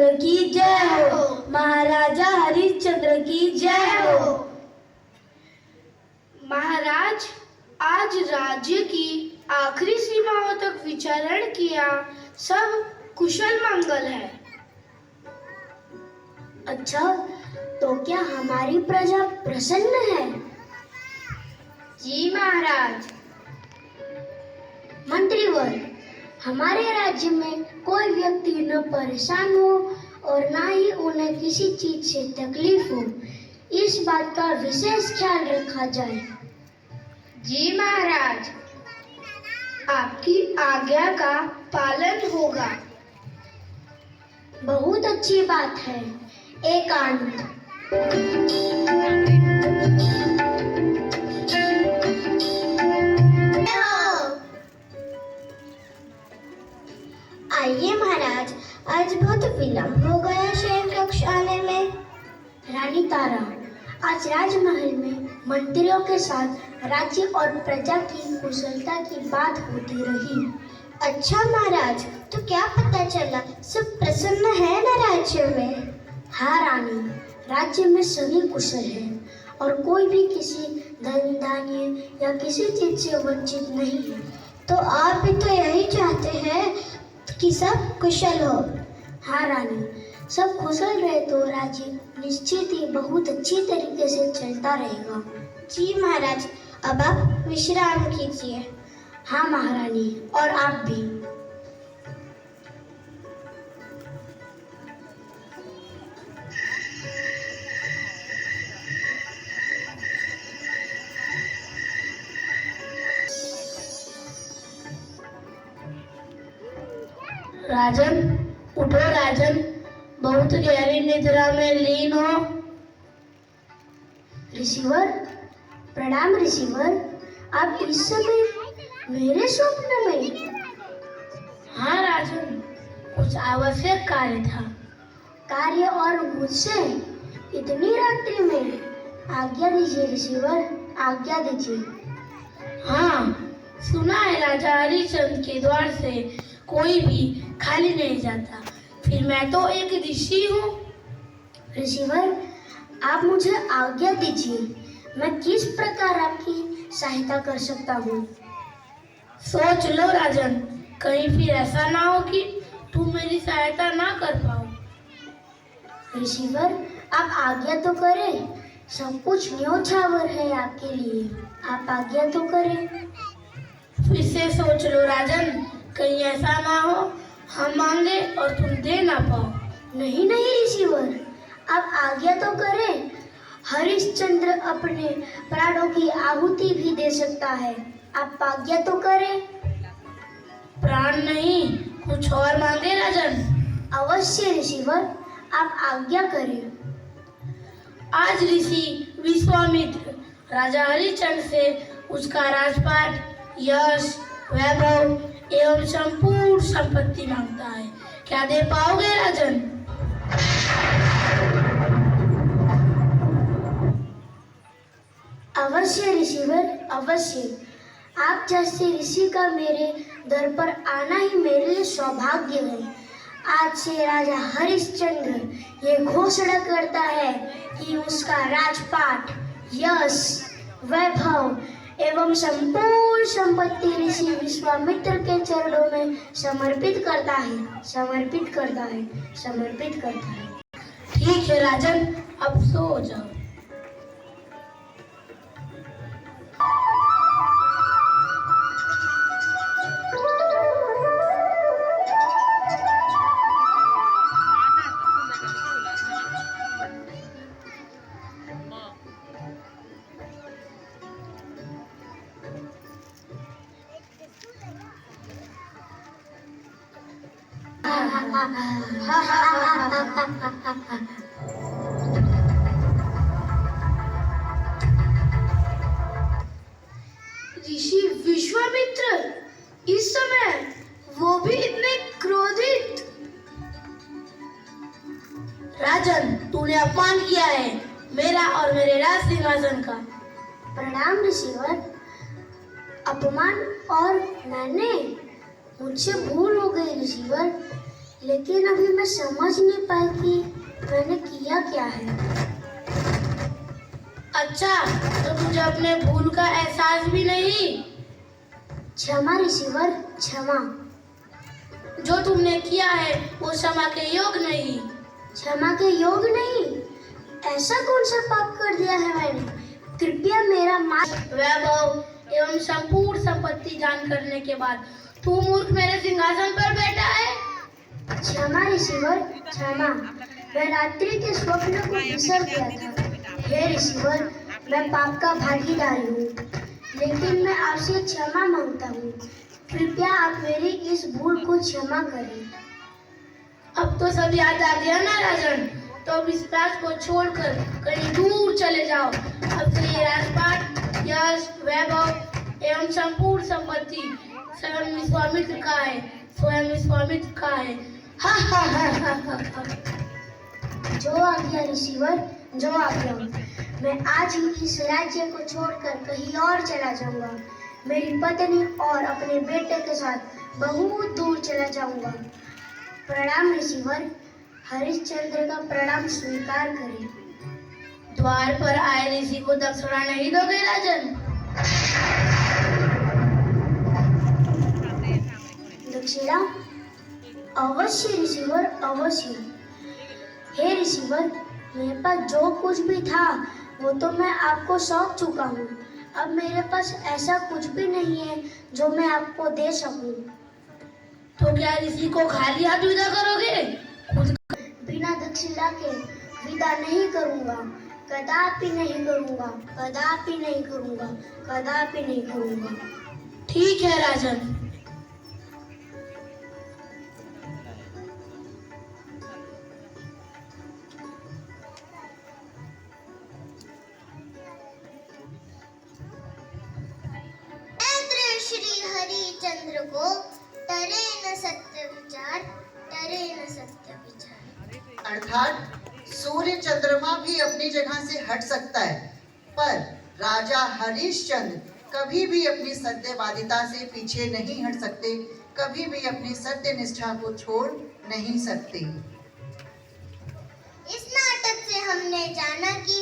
हरिश्चंद्र की जय हो, महाराजा हरिश्चंद्र की जय हो। महाराज, आज राज्य की आखिरी सीमाओं तक विचरण किया, सब कुशल मंगल है। अच्छा, तो क्या हमारी प्रजा प्रसन्न है? जी महाराज। मंत्रीवर, हमारे राज्य में कोई व्यक्ति न परेशान हो और ना ही उन्हें किसी चीज से तकलीफ हो, इस बात का विशेष ख्याल रखा जाए। जी महाराज, आपकी आज्ञा का पालन होगा। बहुत अच्छी बात है। एकांत। आइए महाराज, आज बहुत विलंब हो गया शयन कक्ष आने में। रानी तारा, आज राजमहल में मंत्रियों के साथ राज्य और प्रजा की कुशलता की बात होती रही। अच्छा महाराज, तो क्या पता चला, सब प्रसन्न है ना राज्य में? हाँ रानी, राज्य में सभी कुशल हैं और कोई भी किसी धन धान्य या किसी चीज से वंचित नहीं है। तो आप भी तो यही चाहते हैं कि सब कुशल हो? हाँ रानी, सब कुशल रहे तो राज्य निश्चित ही बहुत अच्छी तरीके से चलता रहेगा। जी महाराज, अब आप विश्राम कीजिए। हाँ महारानी, और आप भी। राजन, उठो राजन, बहुत गहरी निद्रा में लीन हो। रिसीवर, प्रणाम रिसीवर, आप इस समय मेरे स्वप्न में? हाँ राजन, कुछ आवश्यक कार्य था। कार्य और मुझसे इतनी रात्रि में? आज्ञा दीजिए रिसीवर, आज्ञा दीजिए। हाँ, सुना है राजा हरिश्चंद्र के द्वार से कोई भी खाली नहीं जाता। फिर मैं तो एक ऋषि हूँ। रिसीवर, आप मुझे आज्ञा दीजिए, मैं किस प्रकार आपकी सहायता कर सकता हूँ? सोच लो राजन, कहीं फिर ऐसा ना हो कि तुम मेरी सहायता ना कर पाओ। रिसीवर, आप आज्ञा तो करें, सब कुछ न्योछावर है आपके लिए, आप आज्ञा तो करें। फिर से सोच लो राजन, कहीं ऐसा ना हो हम मांगे और तुम दे ना पाओ। नहीं नहीं रिसीवर, आप आज्ञा तो करें। हरिश्चंद्र अपने प्राणों की आहुति भी दे सकता है, आप आज्ञा तो करें। प्राण नहीं, कुछ और मांगे राजन। अवश्य रिसीवर, आप आज्ञा करें। आज ऋषि विश्वामित्र राजा हरिश्चंद्र से उसका राजपाट, यश, वैभव एवं संपूर्ण संपत्ति मांगता है। क्या दे पाओगे राजन? अवश्य रिसीवर, अवश्य। आप जैसे ऋषि का मेरे दर पर आना ही मेरे लिए सौभाग्य है। आज से राजा हरिश्चंद्र ये घोषणा करता है कि उसका राजपाट, यश, वैभव एवं संपूर्ण संपत्ति ऋषि विश्वामित्र के चरणों में समर्पित करता है, समर्पित करता है, समर्पित करता है। ठीक है राजन, अब सो जाओ। ऋषि विश्वामित्र इस समय, वो भी इतने क्रोधित। राजन, तूने अपमान किया है मेरा और मेरे राज सिंहासन का। प्रणाम ऋषिवर। अपमान और मैंने? मुझसे भूल हो गई ऋषिवर। लेकिन अभी मैं समझ नहीं पाई कि मैंने किया क्या है। अच्छा, तो तुझे अपने भूल का एहसास भी नहीं? क्षमा रिसीवर, क्षमा। जो तुमने किया है वो क्षमा के योग नहीं। क्षमा के योग नहीं? ऐसा कौन सा पाप कर दिया है मैंने? कृपया मेरा माफ। वैभव एवं संपूर्ण संपत्ति दान करने के बाद तू मूर्ख मेरे सिंहासन पर बैठा है। क्षमा रिसीवर, क्षमा। मैं रात्रि के स्वप्न को बिसर गया था। हे रिसीवर, मैं पाप का भागीदारी हूँ, लेकिन मैं आपसे क्षमा मांगता हूँ। कृपया आप मेरी इस भूल को क्षमा करें। अब तो सब याद आ गया ना राजन, तो अब इस राज को छोड़कर कहीं दूर चले जाओ। अब से ये राजपाट, यश, वैभव एवं संपूर्ण संपत्ति स्वयं विश्वामित्र का है, स्वयं विश्वामित्र का है। हा हा हा हा हा हा। जो आ गया रिसीवर, जो आ गया। मैं आज ही इस राज्य को छोड़कर कहीं और चला जाऊंगा। मेरी पत्नी और अपने बेटे के साथ बहुत दूर चला जाऊंगा। प्रणाम रिसीवर, हरिश्चंद्र का प्रणाम स्वीकार करें। द्वार पर आए ऋषि को दक्षिणा नहीं दोगे राजन? दक्षिणा? अवश्य रिसीवर, अवश्य। हे रिसीवर, मेरे पास जो कुछ भी था वो तो मैं आपको सौंप चुका हूँ। अब मेरे पास ऐसा कुछ भी नहीं है जो मैं आपको दे सकूं। तो क्या ऋषि को खाली हाथ विदा करोगे? बिना दक्षिणा के विदा नहीं करूंगा, कदापि नहीं करूंगा, कदापि नहीं करूंगा, कदापि नहीं करूंगा। ठीक है राजन। श्री हरिचंद्र को टरे न सत्य विचार, टरे न सत्य विचार। अर्थात सूर्य चंद्रमा भी अपनी जगह से हट सकता है, पर राजा हरिश्चंद्र कभी भी अपनी सत्यवादिता से पीछे नहीं हट सकते, कभी भी अपनी सत्य निष्ठा को छोड़ नहीं सकते। इस नाटक से हमने जाना कि